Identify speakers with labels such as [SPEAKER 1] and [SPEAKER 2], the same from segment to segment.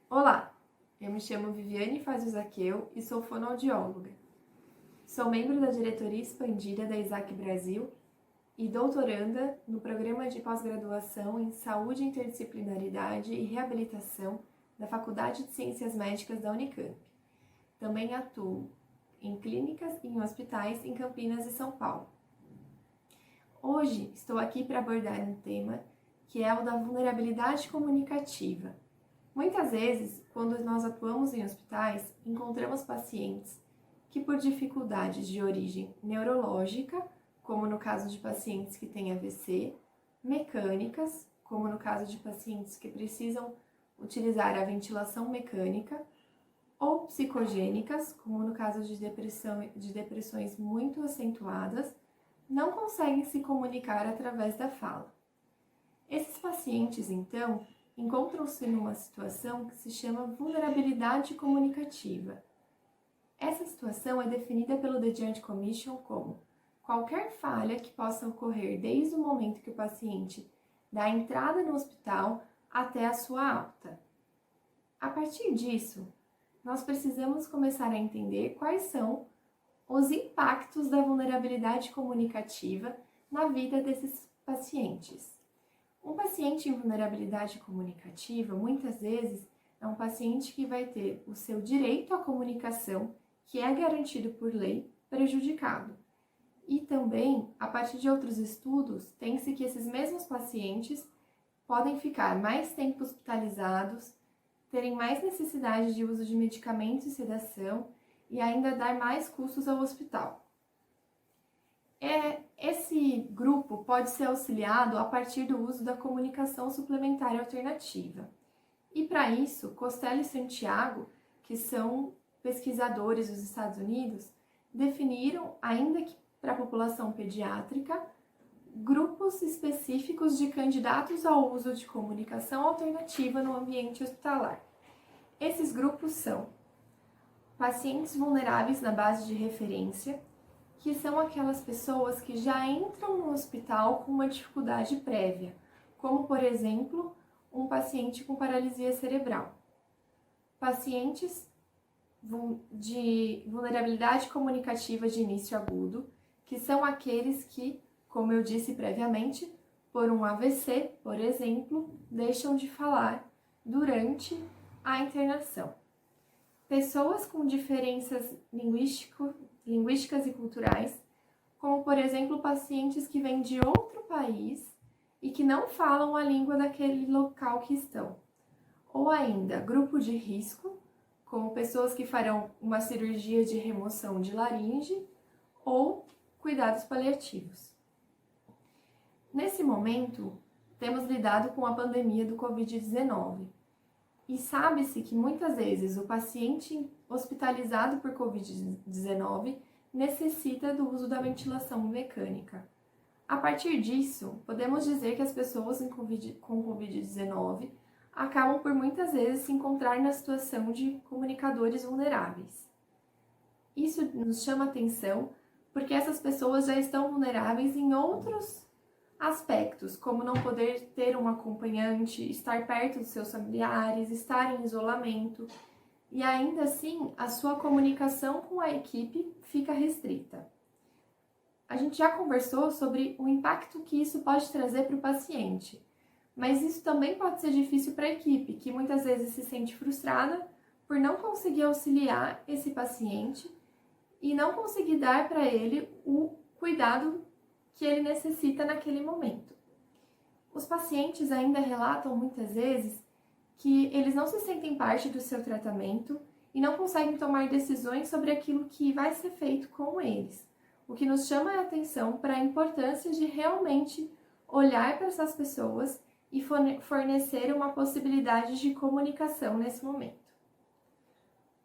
[SPEAKER 1] Olá, eu me chamo Viviane Fazio-Zaqueu e sou fonoaudióloga. Sou membro da diretoria expandida da Isaac Brasil e doutoranda no programa de pós-graduação em Saúde, Interdisciplinaridade e Reabilitação da Faculdade de Ciências Médicas da Unicamp. Também atuo em clínicas e em hospitais em Campinas e São Paulo. Hoje estou aqui para abordar um tema que é o da vulnerabilidade comunicativa. Muitas vezes, quando nós atuamos em hospitais, encontramos pacientes que, por dificuldades de origem neurológica, como no caso de pacientes que têm AVC, mecânicas, como no caso de pacientes que precisam utilizar a ventilação mecânica, ou psicogênicas, como no caso de depressões muito acentuadas, não conseguem se comunicar através da fala. Esses pacientes, então, encontram-se numa situação que se chama vulnerabilidade comunicativa. Essa situação é definida pelo The Joint Commission como qualquer falha que possa ocorrer desde o momento que o paciente dá a entrada no hospital até a sua alta. A partir disso, nós precisamos começar a entender quais são os impactos da vulnerabilidade comunicativa na vida desses pacientes. Um paciente em vulnerabilidade comunicativa, muitas vezes, é um paciente que vai ter o seu direito à comunicação, que é garantido por lei, prejudicado. E também, a partir de outros estudos, tem-se que esses mesmos pacientes podem ficar mais tempo hospitalizados, terem mais necessidade de uso de medicamentos e sedação e ainda dar mais custos ao hospital. Esse grupo pode ser auxiliado a partir do uso da comunicação suplementar alternativa. E para isso, Costello e Santiago, que são pesquisadores dos Estados Unidos, definiram, ainda que para a população pediátrica, grupos específicos de candidatos ao uso de comunicação alternativa no ambiente hospitalar. Esses grupos são pacientes vulneráveis na base de referência, que são aquelas pessoas que já entram no hospital com uma dificuldade prévia, como, por exemplo, um paciente com paralisia cerebral. Pacientes de vulnerabilidade comunicativa de início agudo, que são aqueles que, como eu disse previamente, por um AVC, por exemplo, deixam de falar durante a internação. Pessoas com diferenças linguísticas e culturais, como, por exemplo, pacientes que vêm de outro país e que não falam a língua daquele local que estão. Ou ainda, grupo de risco, como pessoas que farão uma cirurgia de remoção de laringe ou cuidados paliativos. Nesse momento, temos lidado com a pandemia do Covid-19. E sabe-se que muitas vezes o paciente hospitalizado por Covid-19 necessita do uso da ventilação mecânica. A partir disso, podemos dizer que as pessoas com Covid-19 acabam por muitas vezes se encontrar na situação de comunicadores vulneráveis. Isso nos chama atenção porque essas pessoas já estão vulneráveis em outros aspectos, como não poder ter um acompanhante, estar perto dos seus familiares, estar em isolamento, e ainda assim a sua comunicação com a equipe fica restrita. A gente já conversou sobre o impacto que isso pode trazer para o paciente, mas isso também pode ser difícil para a equipe, que muitas vezes se sente frustrada por não conseguir auxiliar esse paciente e não conseguir dar para ele o cuidado que ele necessita naquele momento. Os pacientes ainda relatam muitas vezes que eles não se sentem parte do seu tratamento e não conseguem tomar decisões sobre aquilo que vai ser feito com eles, o que nos chama a atenção para a importância de realmente olhar para essas pessoas e fornecer uma possibilidade de comunicação nesse momento.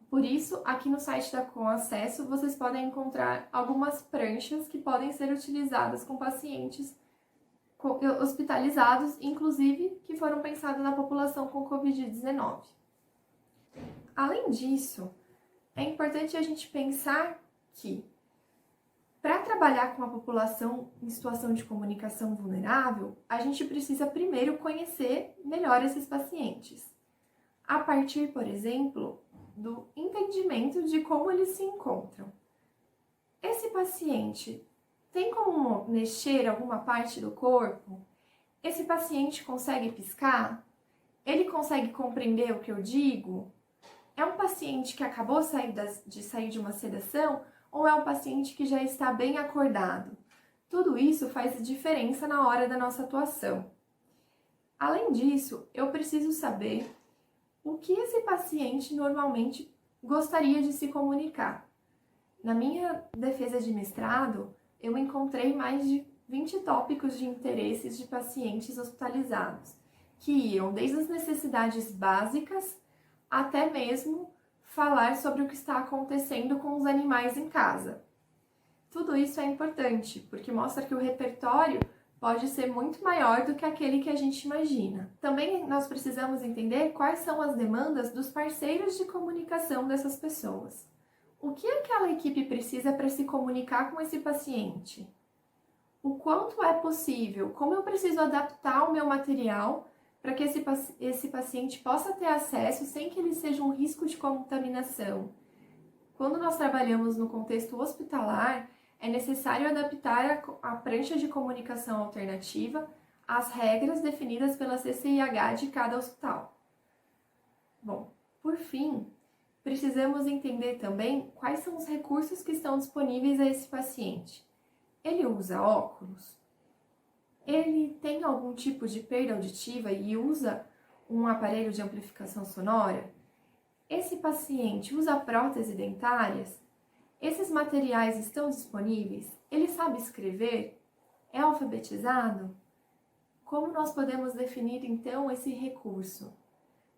[SPEAKER 1] Por isso, aqui no site da Com Acesso, vocês podem encontrar algumas pranchas que podem ser utilizadas com pacientes hospitalizados, inclusive que foram pensadas na população com Covid-19. Além disso, é importante a gente pensar que, para trabalhar com a população em situação de comunicação vulnerável, a gente precisa primeiro conhecer melhor esses pacientes. a partir, por exemplo, do entendimento de como eles se encontram. Esse paciente tem como mexer alguma parte do corpo? Esse paciente consegue piscar? Ele consegue compreender o que eu digo? É um paciente que acabou de sair de uma sedação ou é um paciente que já está bem acordado? Tudo isso faz diferença na hora da nossa atuação. Além disso, eu preciso saber o que esse paciente normalmente gostaria de se comunicar. Na minha defesa de mestrado, eu encontrei mais de 20 tópicos de interesses de pacientes hospitalizados, que iam desde as necessidades básicas até mesmo falar sobre o que está acontecendo com os animais em casa. Tudo isso é importante, porque mostra que o repertório pode ser muito maior do que aquele que a gente imagina. Também nós precisamos entender quais são as demandas dos parceiros de comunicação dessas pessoas. O que aquela equipe precisa para se comunicar com esse paciente? O quanto é possível? Como eu preciso adaptar o meu material para que esse paciente possa ter acesso sem que ele seja um risco de contaminação? Quando nós trabalhamos no contexto hospitalar, é necessário adaptar a prancha de comunicação alternativa às regras definidas pela CCIH de cada hospital. Bom, por fim, precisamos entender também quais são os recursos que estão disponíveis a esse paciente. Ele usa óculos? Ele tem algum tipo de perda auditiva e usa um aparelho de amplificação sonora? Esse paciente usa próteses dentárias? Esses materiais estão disponíveis? Ele sabe escrever? É alfabetizado? Como nós podemos definir então esse recurso?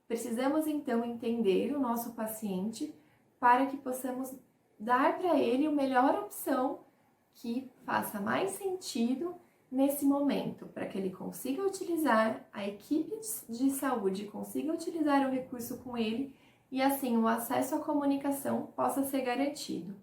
[SPEAKER 1] Precisamos então entender o nosso paciente para que possamos dar para ele a melhor opção que faça mais sentido nesse momento, para que ele consiga utilizar, a equipe de saúde consiga utilizar o recurso com ele e assim o acesso à comunicação possa ser garantido.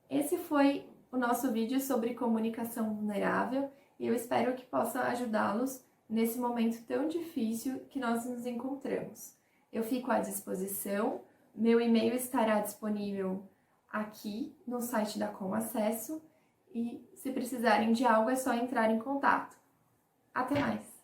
[SPEAKER 1] Esse foi o nosso vídeo sobre comunicação vulnerável e eu espero que possa ajudá-los nesse momento tão difícil que nós nos encontramos. Eu fico à disposição, meu e-mail estará disponível aqui no site da Com Acesso e se precisarem de algo é só entrar em contato. Até mais!